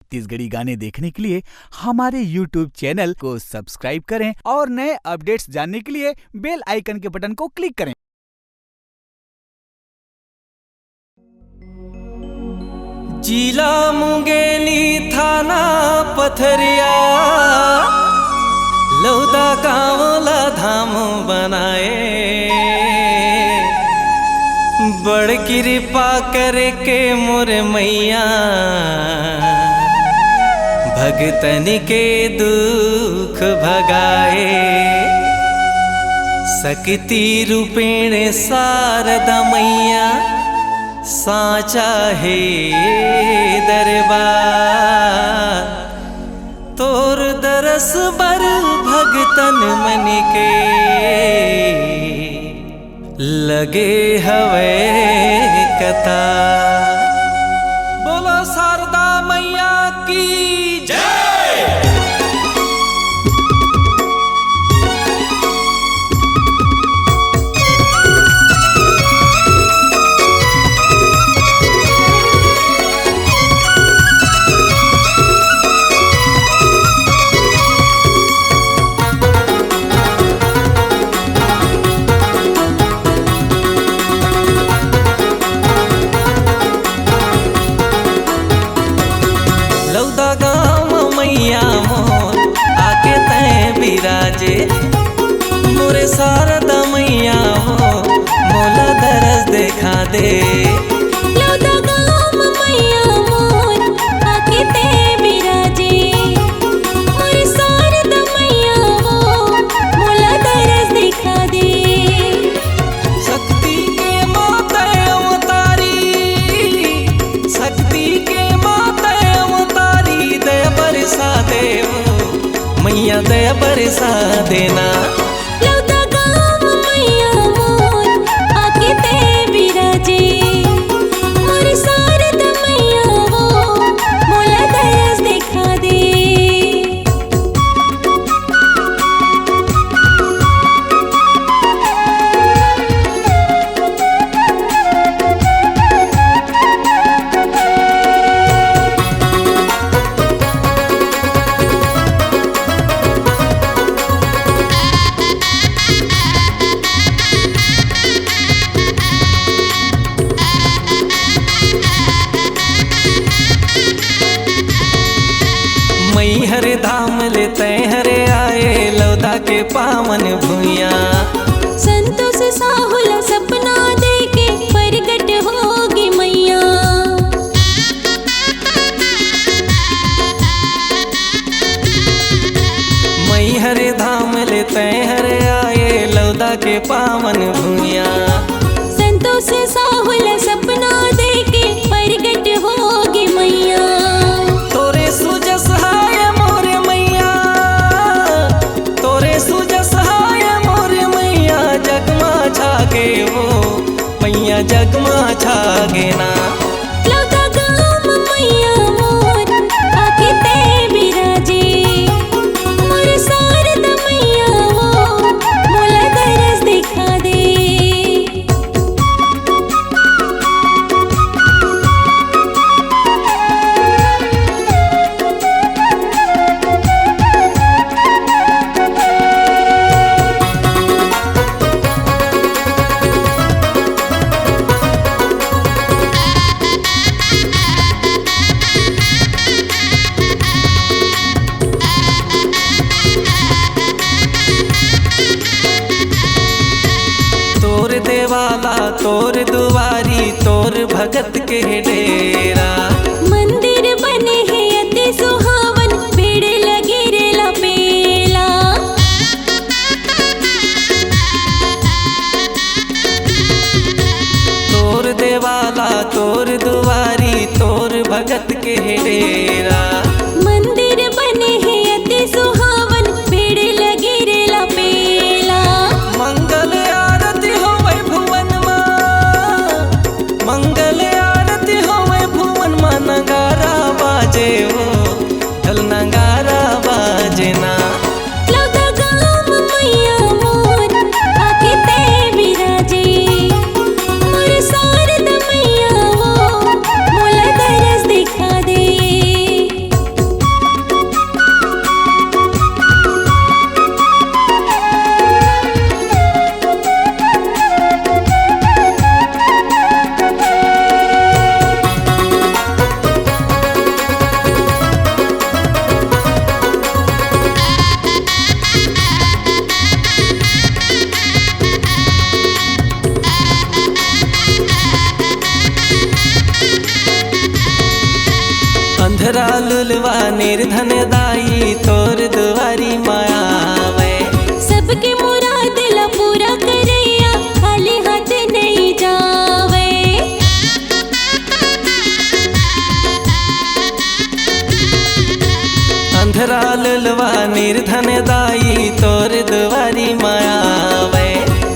छत्तीसगढ़ी गाने देखने के लिए हमारे YouTube चैनल को सब्सक्राइब करें और नए अपडेट्स जानने के लिए बेल आइकन के बटन को क्लिक करें। जिला मुंगेली थाना पथरिया लौदा कांवला धाम बनाए बड़ कृपा करे के मोर मैया भगतन के दुख भगाए शक्ति रूपेण शारदा मैया साचा है दरबार तोर दरस बर भगतन मन के लगे हवे कतार। बोलो शारदा मैया की जय। लौदा गाँव मैया मोर आके तय बिराजे मोरे शारदा मैया हो मोला दरस देखा दे। लौदा गाँव मैया मोर आके तय बिराजे मोरे शारदा मैया हो मोला दरस देखा दे। शक्ति के माता अवतारी शक्ति के माता अवतारी दया बरसा देव मैया दया बरसा देना। लौदा गाँव मैया मोर आके तय बिराजे मोरे शारदा मैया हो मोला दरस देखा दे। मई हरे धाम ले तय हरे आए लौदा के पावन भुइया संतोष साहुला सपना देके प्रगट होगी मैया। मई हरे धाम ले तय हरे आए लौदा के पावन भुइया संतोष साहुला सपना देके प्रगट होगी मैया। तोरे सुजस हाय मोरे मैया तोरे सुजस हाय मोरे मैया जगमा छागे वो मैया जगमा छागे ना। लौदा गाँव मैया मोर आके तय बिराजे मोरे शारदा मैया हो मोला दरस देखा दे। तोर देवाला तोर दुआरी तोर भगत के डेरा मंदिर बने हैं अति सुहावन पेड़ लगे रेला पेला। तोर देवाला तोर दुआरी तोर भगत के डेरा मंदिर बने हैं अति सुहावन पेड़ लगे रेला पेला। मंगल आरती हो भुवन माँ मंगल आरती हो लुलवा निर्धन दाई तोर दुआरी मायावे। सबके मुराद ला पूरा करैया खाली हाथ नहीं जावे। अंधरा लुलवा निर्धन दाई तोर दुआरी मायावे।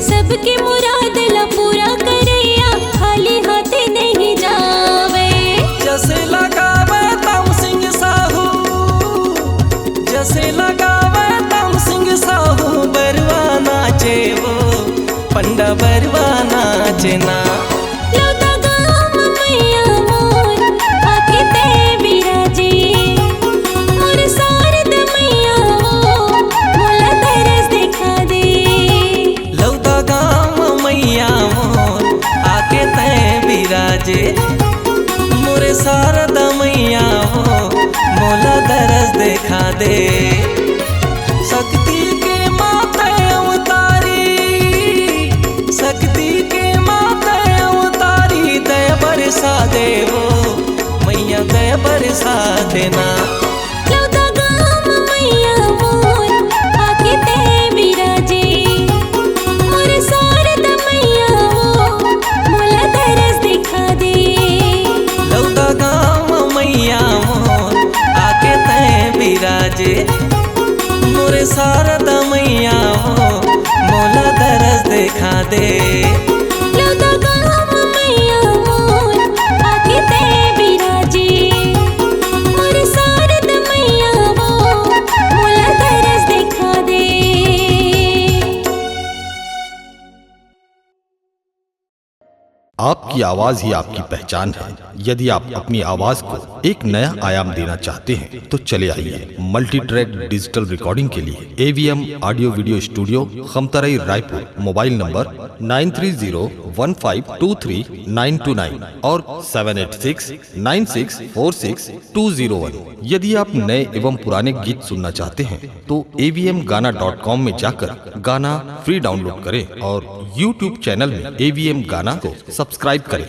सबके मुराद ला पूरा करैया खाली हाथ नहीं जावे। जैसे लगावे तम सिंह साहू, जैसे लगावे तम सिंह साहू बरवा नाचे वो पंडा बरवा नाचे ना। लौटा गाम मैया मोर आके ते बिराजे। मोर शारद मैया वो मोला तरस दिखा दे। लौटा गाम मैया मोर आके तय बिराजे। मोरे शारदा मैया हो मोला दरस देखा दे। शक्ति के माते अवतारी, शक्ति के माते अवतारी दया बरसा दे वो मैया दया बरसा देना। लौटा गाम मैया मोर आके ते बिराजे। मोर शारद मैया वो मोला तरस दिखा दे। लौटा गाम मैया मोर आके तय बिराजे। मोरे शारदा मैया हो मोला दरस देखा दे। लौटा गाम मैया मोर आके ते बिराजे। मोर शारद मैया वो मोला तरस दिखा दे। आपकी आवाज ही आपकी पहचान है। यदि आप अपनी आवाज को एक नया आयाम देना चाहते हैं तो चले आइए मल्टी ट्रैक डिजिटल रिकॉर्डिंग के लिए AVM audio video studio Khamtarai Raipur. Mobile number 9301523929 और 7869646201। यदि आप नए एवं पुराने गीत सुनना चाहते हैं तो avmgana.com में जाकर गाना फ्री डाउनलोड करें और YouTube चैनल में AVM गाना को सब्सक्राइब करें।